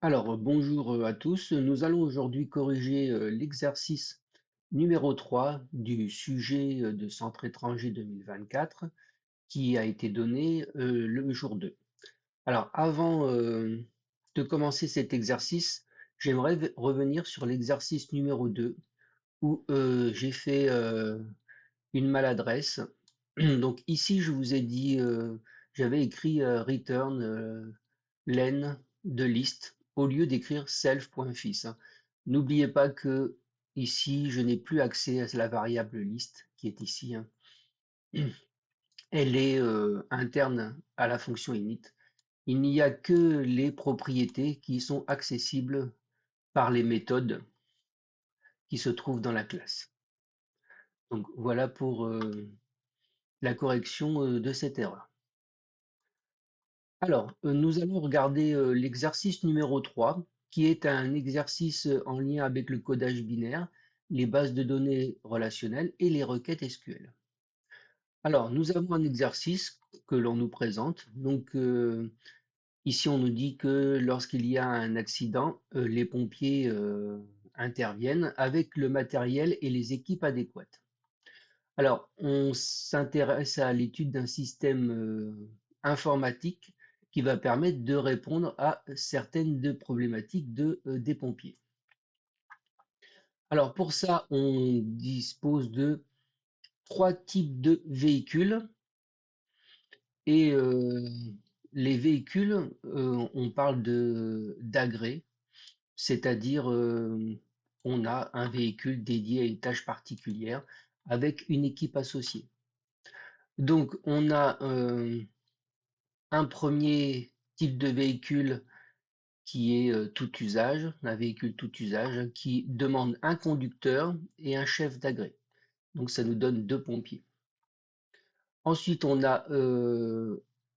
Bonjour à tous. Nous allons aujourd'hui corriger l'exercice numéro 3 du sujet de Centre étranger 2024 qui a été donné le jour 2. Alors, avant de commencer cet exercice, j'aimerais revenir sur l'exercice numéro 2 où j'ai fait une maladresse. Donc ici, je vous ai dit, j'avais écrit return len de liste au lieu d'écrire self.fis, hein. N'oubliez pas que ici, je n'ai plus accès à la variable liste qui est ici, hein. Elle est interne à la fonction init. Il n'y a que les propriétés qui sont accessibles par les méthodes qui se trouvent dans la classe. Donc voilà pour la correction de cette erreur. Nous allons regarder l'exercice numéro 3, qui est un exercice en lien avec le codage binaire, les bases de données relationnelles et les requêtes SQL. Alors, nous avons un exercice que l'on nous présente. Donc, ici, on nous dit que lorsqu'il y a un accident, les pompiers interviennent avec le matériel et les équipes adéquates. Alors, on s'intéresse à l'étude d'un système informatique qui va permettre de répondre à certaines des problématiques des pompiers. Alors, pour ça, on dispose de trois types de véhicules et les véhicules, on parle d'agrès, c'est-à-dire on a un véhicule dédié à une tâche particulière avec une équipe associée. Donc, on a un premier type de véhicule qui est tout usage, un véhicule tout usage qui demande un conducteur et un chef d'agrès. Donc ça nous donne deux pompiers. Ensuite, on a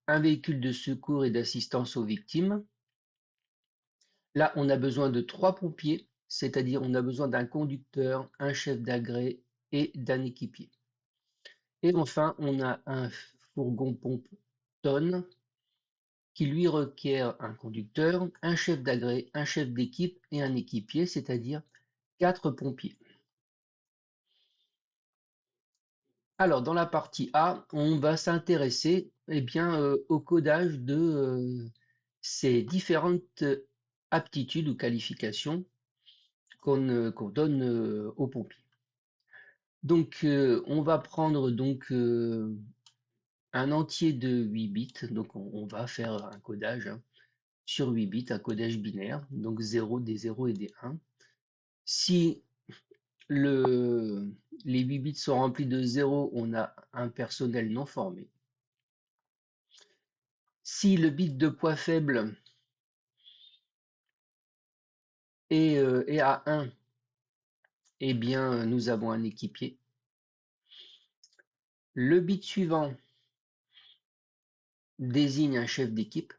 un véhicule de secours et d'assistance aux victimes. Là, on a besoin de trois pompiers, c'est-à-dire on a besoin d'un conducteur, un chef d'agrès et d'un équipier. Et enfin, on a un fourgon pompe tonne qui lui requiert un conducteur, un chef d'agrès, un chef d'équipe et un équipier, c'est-à-dire quatre pompiers. Alors, dans la partie A, on va s'intéresser au codage de ces différentes aptitudes ou qualifications qu'on donne aux pompiers. Donc, on va prendre un entier de 8 bits. Donc, on va faire un codage, hein, sur 8 bits, un codage binaire, donc 0, des 0 et des 1. Si les 8 bits sont remplis de 0, on a un personnel non formé. Si le bit de poids faible est à 1, eh bien, nous avons un équipier. Le bit suivant désigne un chef d'équipe.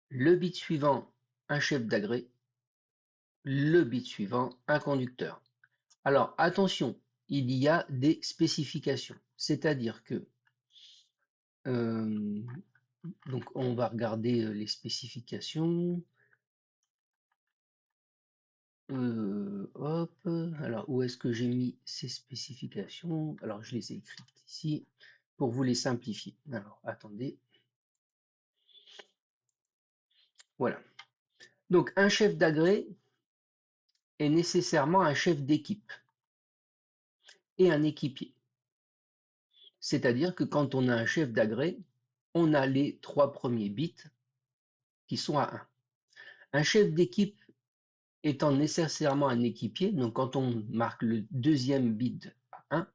Le bit suivant, un chef d'agrès. Le bit suivant, un conducteur. Alors, attention, il y a des spécifications. C'est-à-dire que euh, donc on va regarder les spécifications. Hop, alors où est-ce que j'ai mis ces spécifications? Alors je les ai écrites ici pour vous les simplifier. Alors attendez, voilà. Donc un chef d'agrès est nécessairement un chef d'équipe et un équipier. C'est-à-dire que quand on a un chef d'agrès, on a les trois premiers bits qui sont à 1. Un chef d'équipe étant nécessairement un équipier, donc quand on marque le deuxième bit à 1,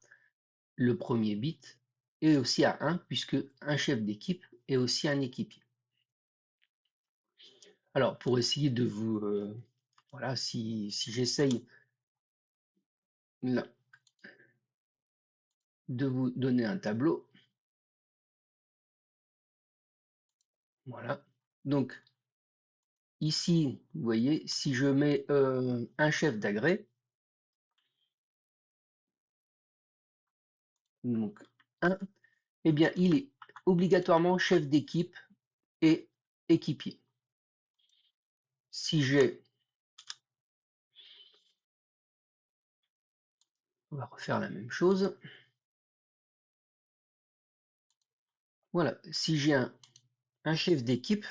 le premier bit est aussi à 1 puisque un chef d'équipe est aussi un équipier. Alors pour essayer de vous voilà, si j'essaye de vous donner un tableau, voilà. Donc ici, vous voyez, si je mets un chef d'agrès, donc 1, eh bien il est obligatoirement chef d'équipe et équipier. si j'ai, on va refaire la même chose. Voilà, si j'ai un chef d'équipe,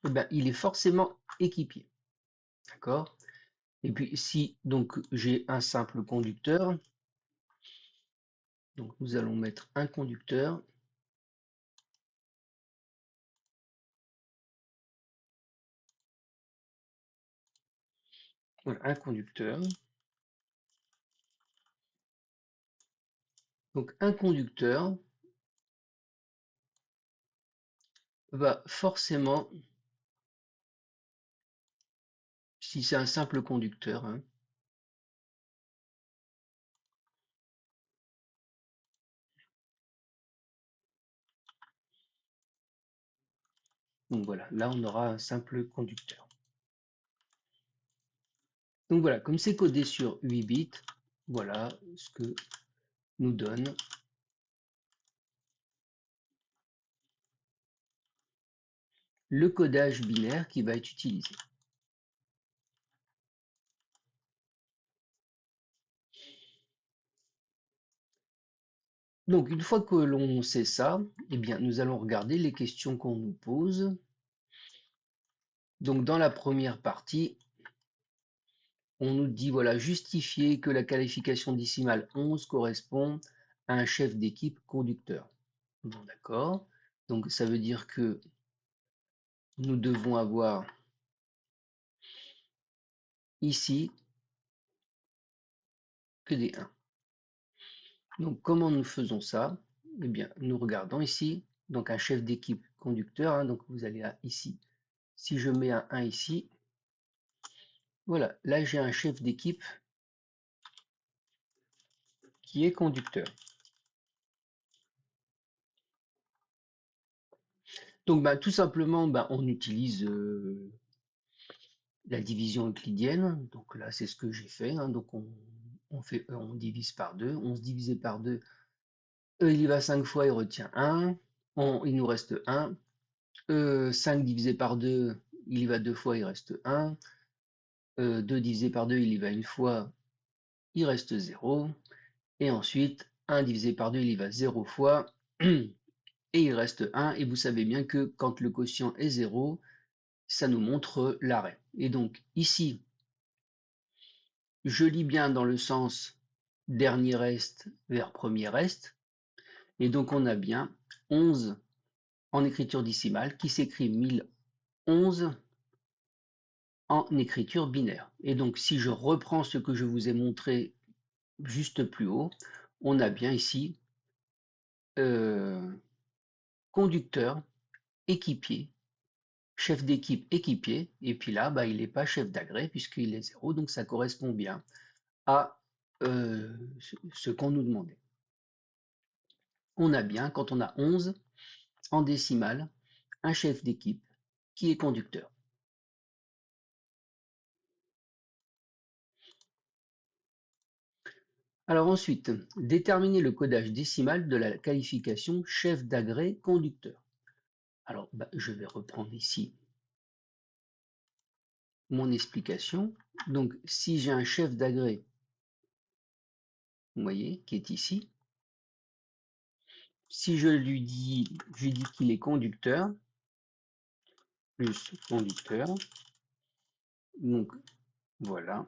eh ben, il est forcément équipier. D'accord? Et puis si donc j'ai un simple conducteur, donc nous allons mettre un conducteur. Voilà, un conducteur. Donc un conducteur va forcément, si c'est un simple conducteur, hein, donc voilà, là on aura un simple conducteur. Donc voilà, comme c'est codé sur 8 bits, voilà ce que nous donne le codage binaire qui va être utilisé. Donc une fois que l'on sait ça, eh bien nous allons regarder les questions qu'on nous pose. Donc dans la première partie, on nous dit voilà, justifier que la qualification décimale 11 correspond à un chef d'équipe conducteur. Bon, d'accord. Donc ça veut dire que nous devons avoir ici que des 1. Donc comment nous faisons ça? Eh bien, nous regardons ici, donc un chef d'équipe conducteur, hein, donc vous allez à ici. Si je mets un 1 ici, voilà, là j'ai un chef d'équipe qui est conducteur. Donc tout simplement, on utilise la division euclidienne. Donc là, c'est ce que j'ai fait, hein. Donc on divise par 2. 11 divisé par 2, il y va 5 fois, il retient 1. Il nous reste 1. 5 divisé par 2, il y va 2 fois, il reste 1. 2 divisé par 2, il y va une fois, il reste 0. Et ensuite, 1 divisé par 2, il y va 0 fois, et il reste 1. Et vous savez bien que quand le quotient est 0, ça nous montre l'arrêt. Et donc ici, je lis bien dans le sens dernier reste vers premier reste. Et donc on a bien 11 en écriture décimale qui s'écrit 1011 en écriture binaire. Et donc si je reprends ce que je vous ai montré juste plus haut, on a bien ici euh, conducteur, équipier, chef d'équipe équipier, et puis là, il n'est pas chef d'agré puisqu'il est 0, donc ça correspond bien à ce qu'on nous demandait. On a bien, quand on a 11 en décimale, un chef d'équipe qui est conducteur. Alors ensuite, déterminer le codage décimal de la qualification chef d'agré conducteur. Alors je vais reprendre ici mon explication. Donc si j'ai un chef d'agré, vous voyez, qui est ici, si je dis qu'il est conducteur, plus conducteur, donc voilà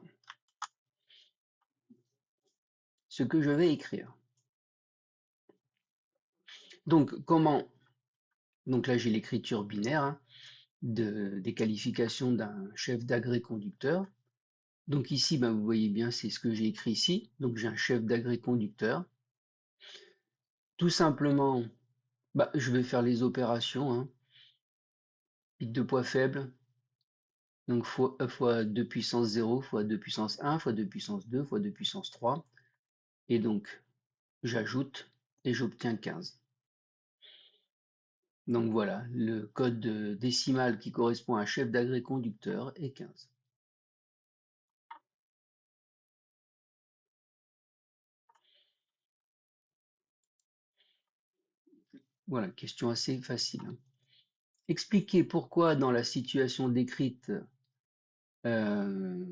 ce que je vais écrire. Donc comment, donc là j'ai l'écriture binaire, hein, des qualifications d'un chef d'agré conducteur. Donc ici, vous voyez bien, c'est ce que j'ai écrit ici. Donc j'ai un chef d'agré conducteur. Tout simplement, je vais faire les opérations, hein. Bit de poids faible, donc fois 2 puissance 0, fois 2 puissance 1, fois 2 puissance 2, fois 2 puissance 3. Et donc, j'ajoute et j'obtiens 15. Donc voilà, le code décimal qui correspond à un chef d'agré conducteur est 15. Voilà, question assez facile, hein. Expliquer pourquoi dans la situation décrite Euh,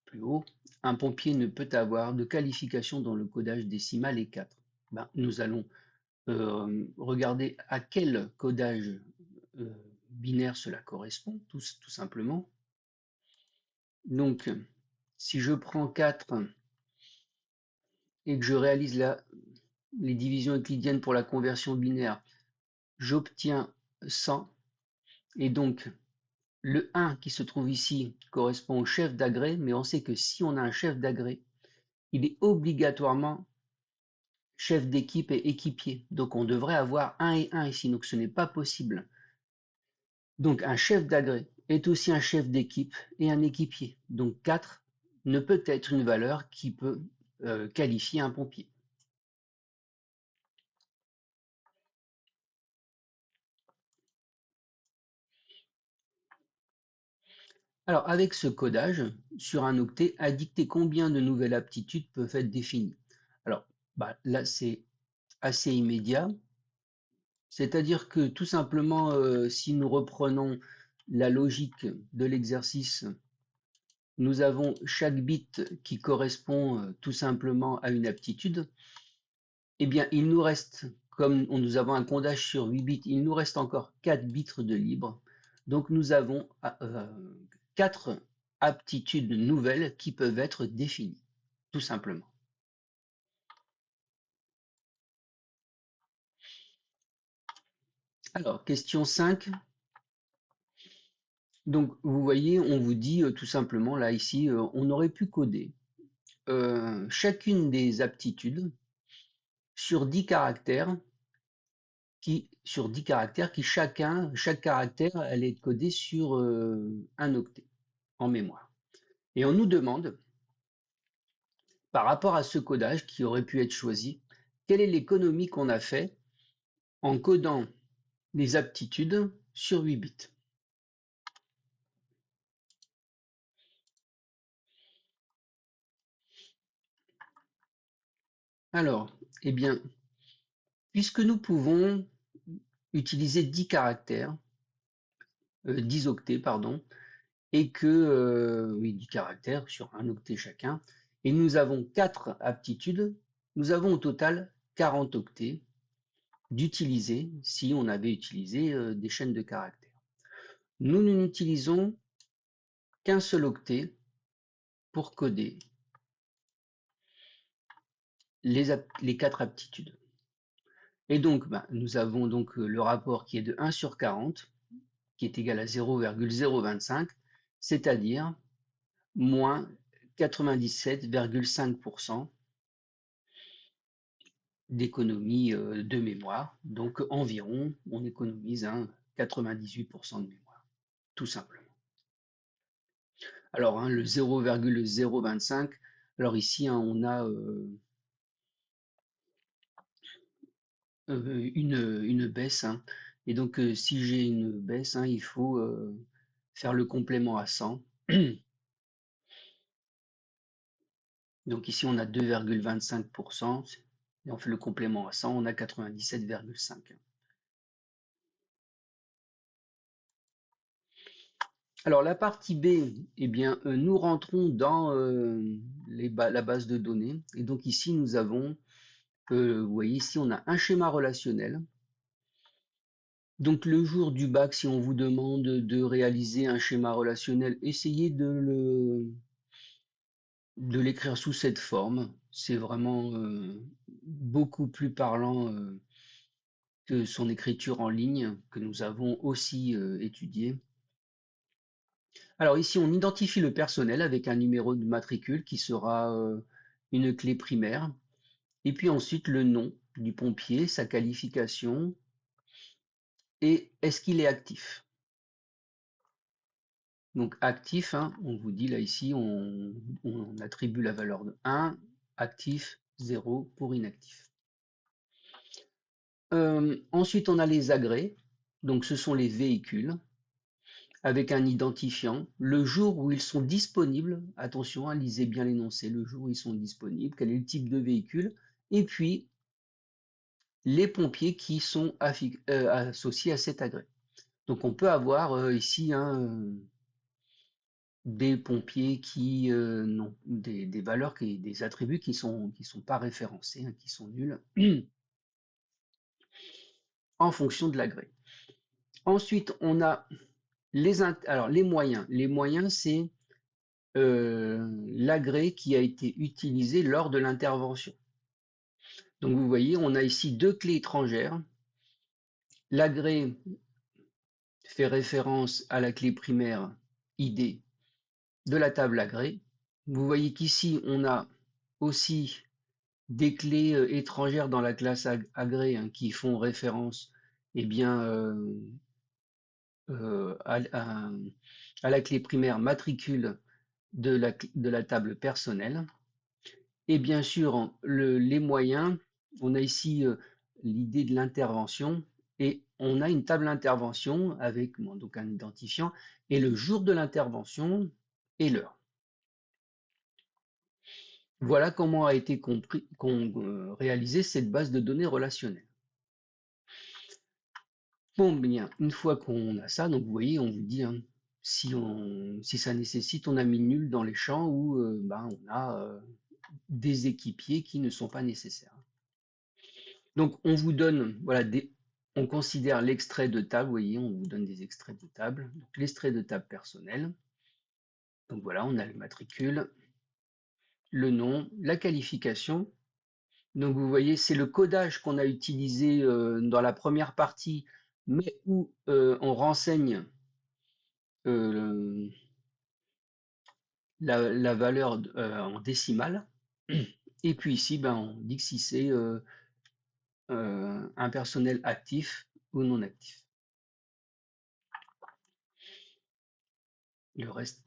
Plus haut, un pompier ne peut avoir de qualification dans le codage décimal et 4. Ben, nous allons regarder à quel codage euh, binaire cela correspond, tout simplement. Donc, si je prends 4 et que je réalise les divisions euclidiennes pour la conversion binaire, j'obtiens 100. Et donc, le 1 qui se trouve ici correspond au chef d'agrès, mais on sait que si on a un chef d'agrès, il est obligatoirement chef d'équipe et équipier. Donc on devrait avoir 1 et 1 ici, donc ce n'est pas possible. Donc un chef d'agrès est aussi un chef d'équipe et un équipier. Donc 4 ne peut être une valeur qui peut qualifier un pompier. Alors avec ce codage, sur un octet, indiquer combien de nouvelles aptitudes peuvent être définies. Alors là c'est assez immédiat, c'est-à-dire que tout simplement si nous reprenons la logique de l'exercice, nous avons chaque bit qui correspond tout simplement à une aptitude. Eh bien, il nous reste, comme nous avons un codage sur 8 bits, il nous reste encore 4 bits de libre. Donc nous avons 4 aptitudes nouvelles qui peuvent être définies, tout simplement. Alors, question 5. Donc, vous voyez, on vous dit tout simplement, là, ici, on aurait pu coder chacune des aptitudes sur 10 caractères qui chaque caractère allait être codé sur un octet en mémoire. Et on nous demande, par rapport à ce codage qui aurait pu être choisi, quelle est l'économie qu'on a fait en codant les aptitudes sur 8 bits. Alors, eh bien, puisque nous pouvons utiliser 10 caractères, 10 octets, pardon, et que, oui, 10 caractères sur un octet chacun, et nous avons 4 aptitudes, nous avons au total 40 octets d'utiliser si on avait utilisé des chaînes de caractères. Nous n'utilisons qu'un seul octet pour coder les 4 aptitudes. Et donc, nous avons donc le rapport qui est de 1 sur 40, qui est égal à 0,025, c'est-à-dire moins 97,5% d'économie de mémoire. Donc environ, on économise 98% de mémoire, tout simplement. Alors le 0,025, alors ici on a une baisse. Et donc si j'ai une baisse, il faut faire le complément à 100. Donc ici on a 2,25%, et on fait le complément à 100, on a 97,5. Alors la partie B, eh bien, nous rentrons dans la base de données. Et donc ici, nous avons, vous voyez ici, on a un schéma relationnel. Donc le jour du bac, si on vous demande de réaliser un schéma relationnel, essayez de l'écrire sous cette forme. C'est vraiment beaucoup plus parlant que son écriture en ligne, que nous avons aussi étudié. Alors ici, on identifie le personnel avec un numéro de matricule qui sera une clé primaire. Et puis ensuite, le nom du pompier, sa qualification et est-ce qu'il est actif. Donc actif, on vous dit là ici, on attribue la valeur de 1, actif 0 pour inactif. Ensuite, on a les agrès. Donc ce sont les véhicules avec un identifiant, le jour où ils sont disponibles, attention, lisez bien l'énoncé, le jour où ils sont disponibles, quel est le type de véhicule, et puis les pompiers qui sont associés à cet agrès. Donc on peut avoir ici des pompiers qui n'ont des valeurs, des attributs qui sont pas référencés, hein, qui sont nuls en fonction de l'agré. Ensuite, on a alors les moyens. Les moyens, c'est l'agré qui a été utilisé lors de l'intervention. Donc vous voyez, on a ici deux clés étrangères. L'agré fait référence à la clé primaire ID de la table agré. Vous voyez qu'ici, on a aussi des clés étrangères dans la classe agré, hein, qui font référence, eh bien, à la clé primaire matricule de la table personnelle. Et bien sûr, les moyens, on a ici l'idée de l'intervention et on a une table d'intervention avec donc un identifiant et le jour de l'intervention et l'heure. Voilà comment a été réalisée cette base de données relationnelle. Bon, bien, une fois qu'on a ça, donc vous voyez, on vous dit, hein, si ça nécessite, on a mis nul dans les champs où on a des équipiers qui ne sont pas nécessaires. Donc on vous donne, voilà, on considère l'extrait de table, vous voyez, on vous donne des extraits de table. Donc l'extrait de table personnel. Donc voilà, on a le matricule, le nom, la qualification. Donc vous voyez, c'est le codage qu'on a utilisé dans la première partie, mais où on renseigne euh, la valeur en décimale. Et puis ici, on dit que si c'est un personnel actif ou non actif. Le reste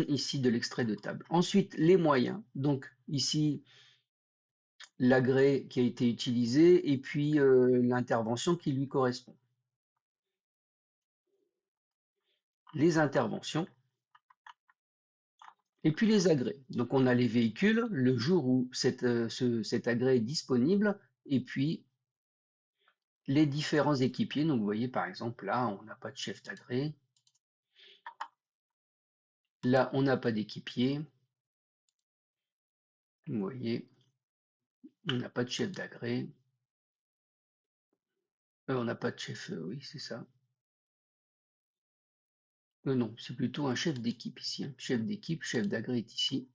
ici de l'extrait de table. Ensuite, les moyens. Donc ici, l'agré qui a été utilisé et puis l'intervention qui lui correspond. Les interventions et puis les agrès. Donc on a les véhicules, le jour où cet agrès est disponible et puis les différents équipiers. Donc vous voyez par exemple là, on n'a pas de chef d'agré. Là, on n'a pas d'équipier. Vous voyez, on n'a pas de chef d'agré. On n'a pas de chef, oui, c'est ça. Non, c'est plutôt un chef d'équipe ici, hein. Chef d'équipe, chef d'agré est ici.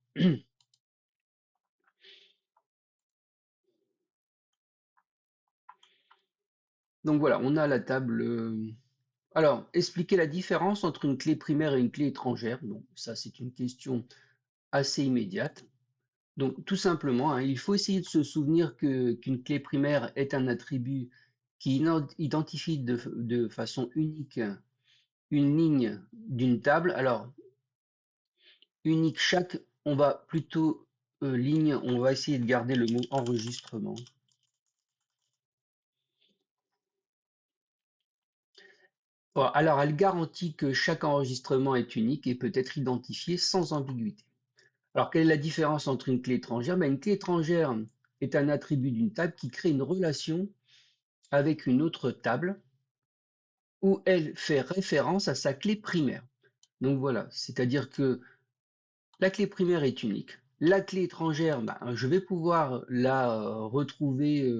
Donc voilà, on a la table. Alors, expliquer la différence entre une clé primaire et une clé étrangère. Donc ça, c'est une question assez immédiate. Donc tout simplement, hein, il faut essayer de se souvenir qu'une clé primaire est un attribut qui identifie de façon unique une ligne d'une table. Alors, unique chaque, on va plutôt ligne, on va essayer de garder le mot enregistrement. Bon, alors, elle garantit que chaque enregistrement est unique et peut être identifié sans ambiguïté. Alors, quelle est la différence entre une clé étrangère? Une clé étrangère est un attribut d'une table qui crée une relation avec une autre table où elle fait référence à sa clé primaire. Donc voilà, c'est-à-dire que la clé primaire est unique. La clé étrangère, je vais pouvoir la retrouver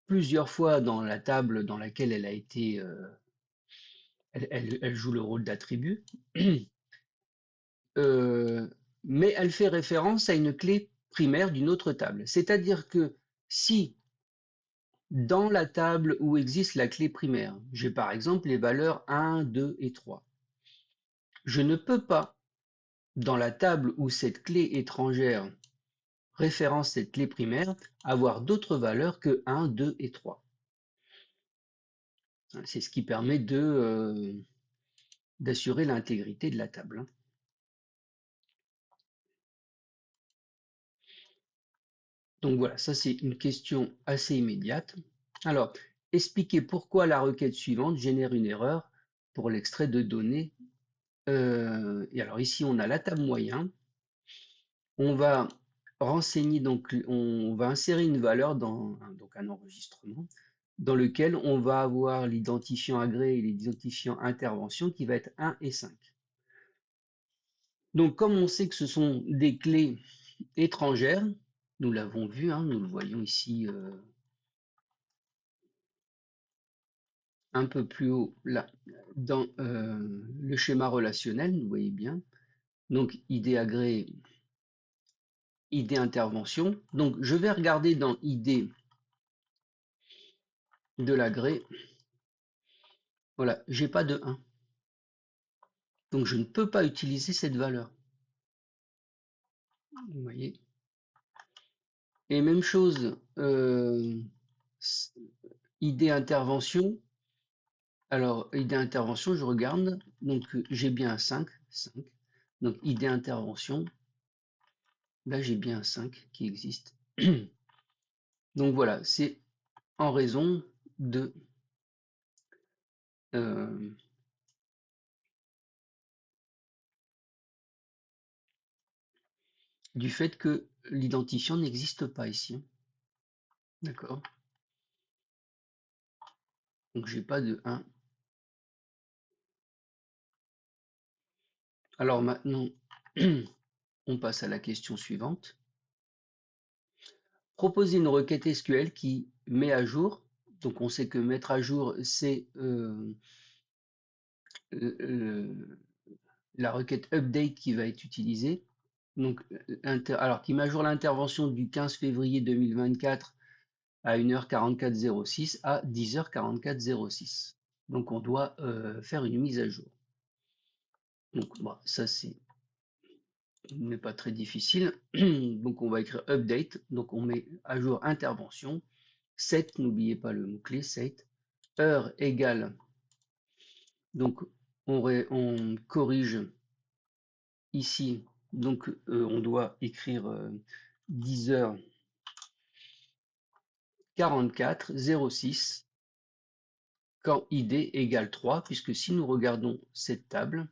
plusieurs fois dans la table dans laquelle elle a été, elle joue le rôle d'attribut, mais elle fait référence à une clé primaire d'une autre table. C'est-à-dire que si dans la table où existe la clé primaire, j'ai par exemple les valeurs 1, 2 et 3, je ne peux pas, dans la table où cette clé étrangère référence cette clé primaire, avoir d'autres valeurs que 1, 2 et 3. C'est ce qui permet d'assurer l'intégrité de la table. Donc voilà, ça c'est une question assez immédiate. Alors, expliquer pourquoi la requête suivante génère une erreur pour l'extrait de données. Et alors ici, on a la table moyen. On va renseigner, donc on va insérer une valeur dans donc un enregistrement dans lequel on va avoir l'identifiant agré et l'identifiant intervention qui va être 1 et 5. Donc, comme on sait que ce sont des clés étrangères, nous l'avons vu, hein, nous le voyons ici un peu plus haut, là, dans le schéma relationnel, vous voyez bien. Donc, idée agré, idée intervention. Donc, je vais regarder dans idée de l'agré. Voilà, j'ai pas de 1. Donc, je ne peux pas utiliser cette valeur. Vous voyez. Et même chose, idée intervention. Alors, idée intervention, je regarde. Donc, j'ai bien un 5. Donc, idée intervention. Là, j'ai bien un 5 qui existe. Donc voilà, c'est en raison de euh, du fait que l'identifiant n'existe pas ici. D'accord? Donc j'ai pas de 1. Alors maintenant, on passe à la question suivante. Proposer une requête SQL qui met à jour. Donc on sait que mettre à jour, c'est la requête update qui va être utilisée. Donc, alors qui met à jour l'intervention du 15 février 2024 à 1h44,06 à 10h44,06. Donc on doit faire une mise à jour. Donc bon, ça c'est n'est pas très difficile. Donc on va écrire update. Donc on met à jour intervention. Set, n'oubliez pas le mot-clé, set. Heure égale. Donc on corrige ici. Donc on doit écrire 10h44,06 quand id égale 3, puisque si nous regardons cette table,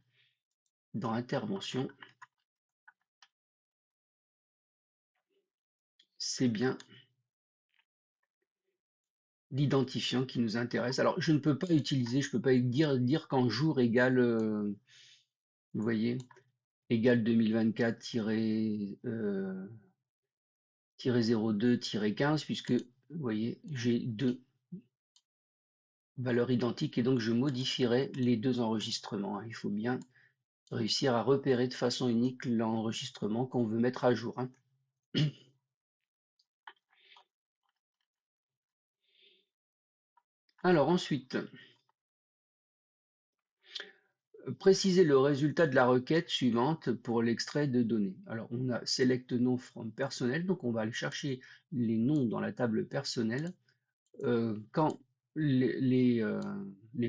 dans intervention, c'est bien l'identifiant qui nous intéresse. Alors, je ne peux pas utiliser, je ne peux pas dire qu'en jour égale, vous voyez, égale 2024-02-15, puisque, vous voyez, j'ai deux valeurs identiques et donc je modifierai les deux enregistrements. Il faut bien réussir à repérer de façon unique l'enregistrement qu'on veut mettre à jour. Alors ensuite, préciser le résultat de la requête suivante pour l'extrait de données. Alors, on a select nom from personnel, donc on va aller chercher les noms dans la table personnelle quand les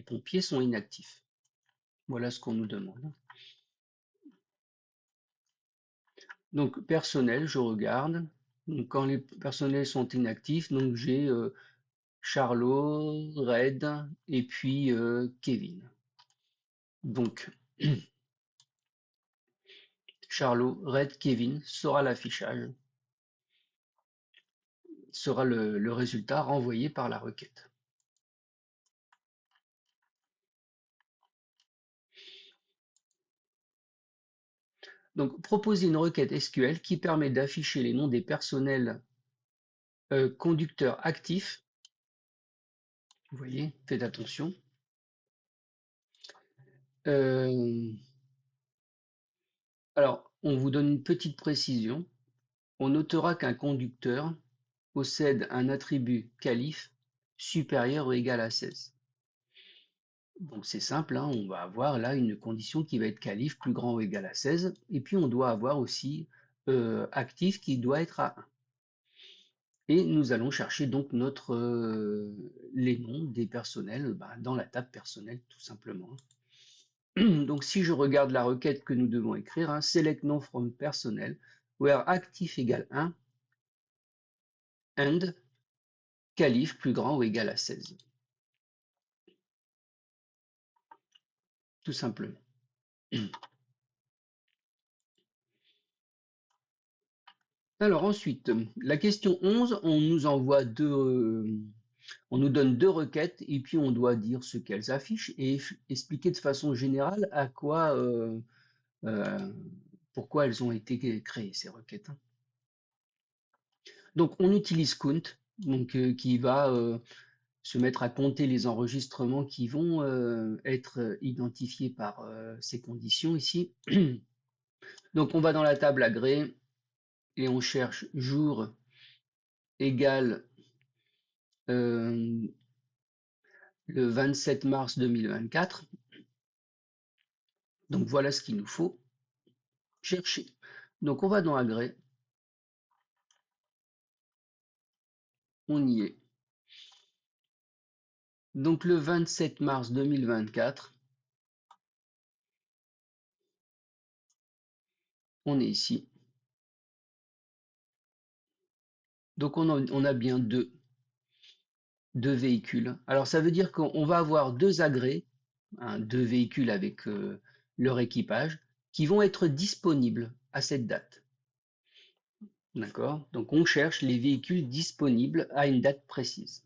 pompiers sont inactifs. Voilà ce qu'on nous demande. Donc, personnel, je regarde. Donc, quand les personnels sont inactifs, donc j'ai Charlot, Red et puis Kevin. Donc, Charlot, Red, Kevin sera l'affichage, sera le résultat renvoyé par la requête. Donc, proposer une requête SQL qui permet d'afficher les noms des personnels conducteurs actifs. Vous voyez, faites attention. Alors, on vous donne une petite précision. On notera qu'un conducteur possède un attribut qualif supérieur ou égal à 16. Donc c'est simple, hein, on va avoir là une condition qui va être qualif plus grand ou égal à 16, et puis on doit avoir aussi actif qui doit être à 1. Et nous allons chercher donc les noms des personnels dans la table personnelle tout simplement. Donc si je regarde la requête que nous devons écrire, hein, select nom from personnel, where actif égale 1, and qualif plus grand ou égal à 16. Tout simplement. Alors ensuite, la question 11, on nous envoie on nous donne deux requêtes et puis on doit dire ce qu'elles affichent et expliquer de façon générale à quoi, pourquoi elles ont été créées, ces requêtes, hein. Donc on utilise count, donc, qui va se mettre à compter les enregistrements qui vont être identifiés par ces conditions ici. Donc on va dans la table agré et on cherche jour égal le 27 mars 2024. Donc voilà ce qu'il nous faut chercher. Donc on va dans agré, on y est. Donc le 27 mars 2024, on est ici. Donc on a bien deux véhicules. Alors ça veut dire qu'on va avoir deux agrès, hein, deux véhicules avec leur équipage, qui vont être disponibles à cette date. D'accord? Donc on cherche les véhicules disponibles à une date précise.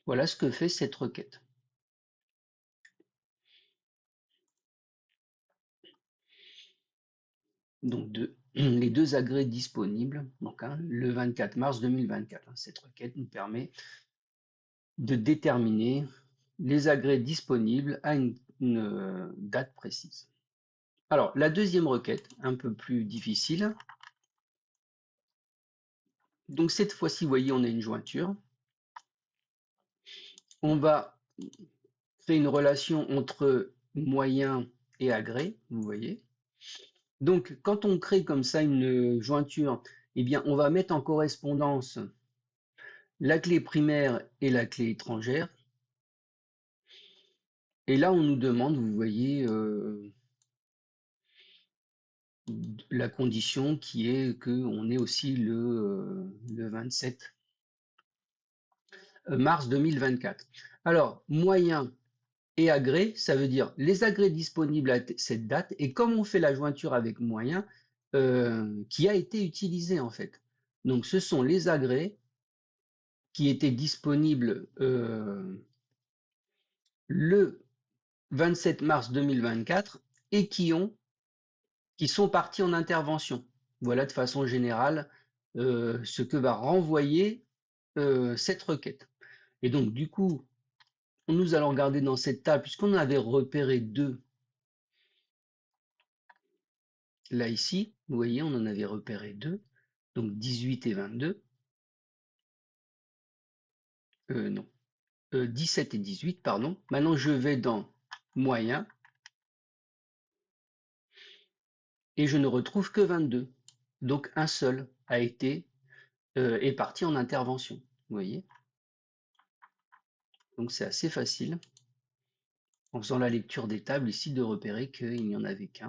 Voilà ce que fait cette requête. Donc les deux agrès disponibles, donc hein, le 24 mars 2024. Hein, cette requête nous permet de déterminer les agrès disponibles à une date précise. Alors, la deuxième requête, un peu plus difficile. Donc cette fois-ci, vous voyez, on a une jointure. On va créer une relation entre moyen et agrès, vous voyez. Donc quand on crée comme ça une jointure, eh bien on va mettre en correspondance la clé primaire et la clé étrangère. Et là, on nous demande, vous voyez, la condition qui est qu'on ait aussi le 27 mars 2024. Alors, moyen et agrès, ça veut dire les agrès disponibles à cette date, et comme on fait la jointure avec moyen, qui a été utilisé en fait. Donc ce sont les agrès qui étaient disponibles le 27 mars 2024 et qui sont partis en intervention. Voilà de façon générale ce que va renvoyer cette requête. Et donc du coup, nous allons regarder dans cette table, puisqu'on avait repéré deux, là ici, vous voyez, on en avait repéré deux, donc 18 et 22, non, 17 et 18, pardon. Maintenant, je vais dans moyen, et je ne retrouve que 22. Donc un seul a été est parti en intervention, vous voyez. Donc c'est assez facile, en faisant la lecture des tables ici, de repérer qu'il n'y en avait qu'un,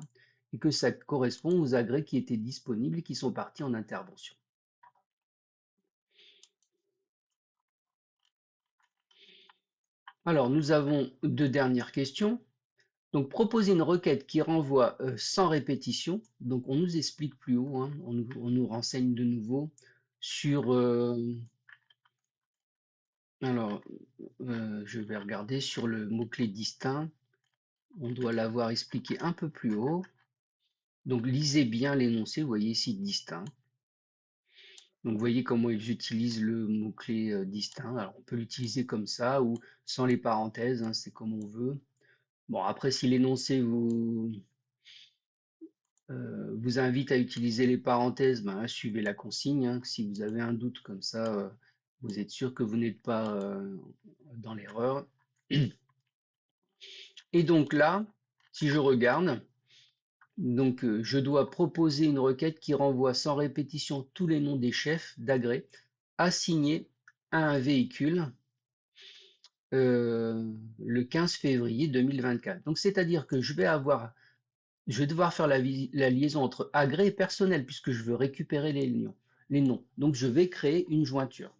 et que ça correspond aux agrès qui étaient disponibles et qui sont partis en intervention. Alors, nous avons deux dernières questions. Donc, proposer une requête qui renvoie sans répétition. Donc, on nous explique plus haut, hein, on nous renseigne de nouveau sur... alors, je vais regarder sur le mot-clé distinct. On doit l'avoir expliqué un peu plus haut. Donc, lisez bien l'énoncé, vous voyez ici distinct. Donc, vous voyez comment ils utilisent le mot-clé distinct. Alors, on peut l'utiliser comme ça ou sans les parenthèses, hein, c'est comme on veut. Bon, après, si l'énoncé vous invite à utiliser les parenthèses, ben, suivez la consigne, hein. Si vous avez un doute comme ça, vous êtes sûr que vous n'êtes pas dans l'erreur. Et donc là, si je regarde, donc je dois proposer une requête qui renvoie sans répétition tous les noms des chefs d'agrès assignés à un véhicule le 15 février 2024. Donc c'est-à-dire que je vais devoir faire la liaison entre agrès et personnel puisque je veux récupérer les noms. Donc je vais créer une jointure.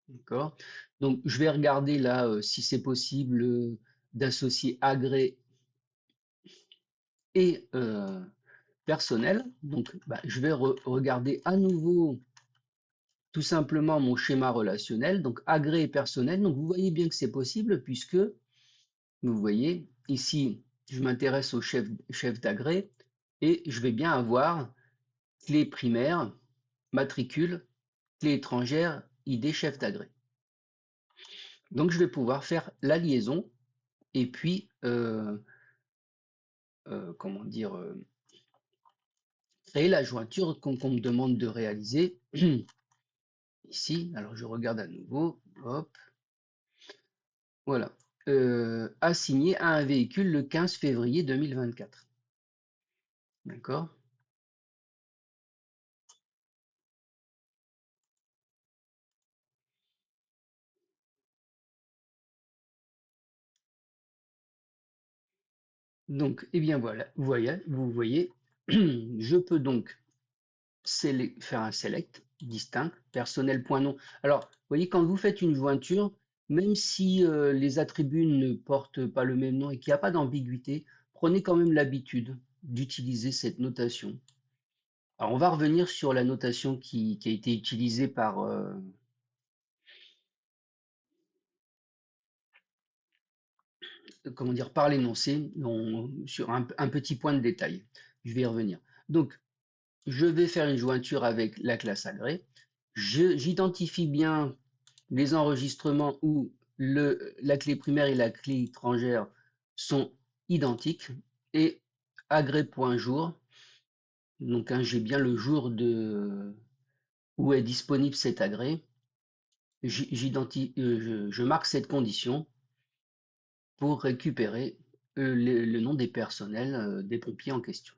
D'accord? Donc je vais regarder là si c'est possible d'associer agrès et personnel. Donc bah, je vais regarder à nouveau tout simplement mon schéma relationnel, donc agrès et personnel. Donc vous voyez bien que c'est possible puisque vous voyez ici je m'intéresse au chef d'agrès. et je vais bien avoir clé primaire, matricule, clé étrangère, ID chef d'agré. Donc je vais pouvoir faire la liaison et puis comment dire créer la jointure qu'on me demande de réaliser ici. Alors je regarde à nouveau, hop, voilà. Assigné à un véhicule le 15 février 2024. D'accord? Donc, eh bien voilà, vous voyez, je peux donc faire un select distinct, personnel.nom. Alors, vous voyez, quand vous faites une jointure, même si les attributs ne portent pas le même nom et qu'il n'y a pas d'ambiguïté, prenez quand même l'habitude d'utiliser cette notation. Alors, on va revenir sur la notation qui a été utilisée comment dire, par l'énoncé, sur un petit point de détail. Je vais y revenir. Donc, je vais faire une jointure avec la classe agré. J'identifie bien les enregistrements où la clé primaire et la clé étrangère sont identiques et agré.jour. Donc hein, j'ai bien le jour où est disponible cet agré. Je marque cette condition pour récupérer le nom des personnels des pompiers en question.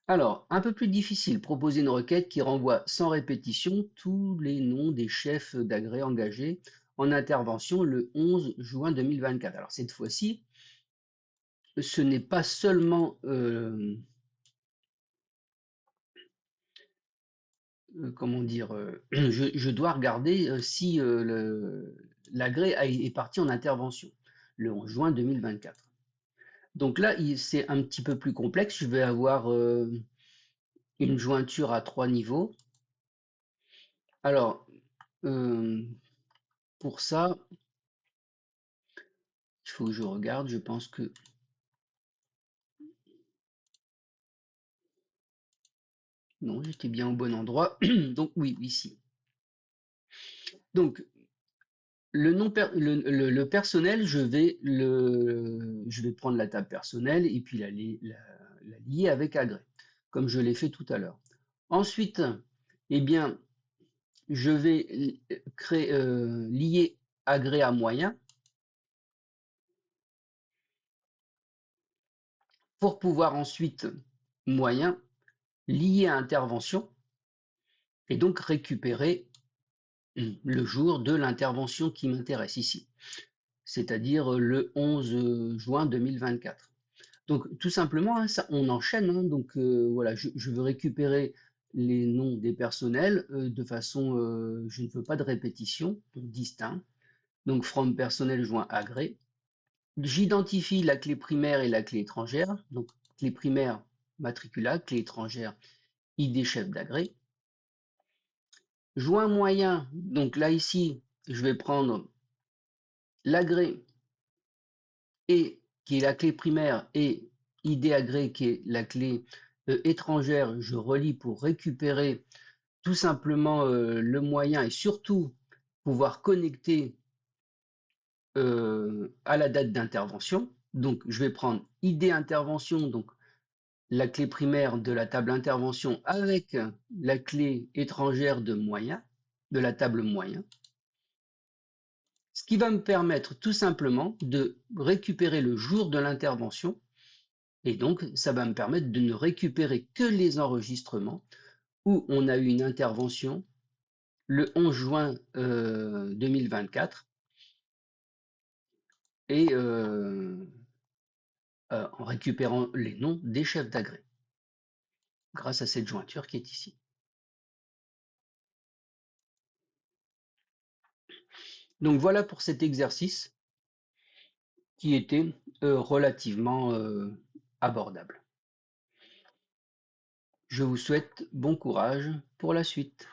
Alors, un peu plus difficile, proposer une requête qui renvoie sans répétition tous les noms des chefs d'agrès engagés en intervention le 11 juin 2024. Alors cette fois-ci, ce n'est pas seulement, comment dire, je dois regarder si l'agrès est parti en intervention le 11 juin 2024. Donc là, c'est un petit peu plus complexe. Je vais avoir une jointure à 3 niveaux. Alors, euh, pour ça, il faut que je regarde. Je pense que non, j'étais bien au bon endroit. Donc oui, ici. Donc le personnel, je vais prendre la table personnelle et puis la lier avec agrès, comme je l'ai fait tout à l'heure. Ensuite, eh bien, je vais lier agrès à moyen pour pouvoir ensuite moyen lier à intervention et donc récupérer le jour de l'intervention qui m'intéresse ici, c'est-à-dire le 11 juin 2024. Donc tout simplement, hein, ça, on enchaîne. Hein, donc voilà, je veux récupérer les noms des personnels de façon, je ne veux pas de répétition, donc distinct. Donc from personnel joint agré. J'identifie la clé primaire et la clé étrangère. Donc clé primaire matricula, clé étrangère ID chef d'agré. Joint moyen, donc là ici, je vais prendre l'agré et qui est la clé primaire et ID agré qui est la clé étrangère, je relie pour récupérer tout simplement le moyen et surtout pouvoir connecter à la date d'intervention. Donc je vais prendre ID intervention, donc la clé primaire de la table intervention avec la clé étrangère de moyen, de la table moyen. Ce qui va me permettre tout simplement de récupérer le jour de l'intervention et donc ça va me permettre de ne récupérer que les enregistrements où on a eu une intervention le 11 juin 2024 et en récupérant les noms des chefs d'agrès grâce à cette jointure qui est ici. Donc voilà pour cet exercice qui était relativement abordable. Je vous souhaite bon courage pour la suite.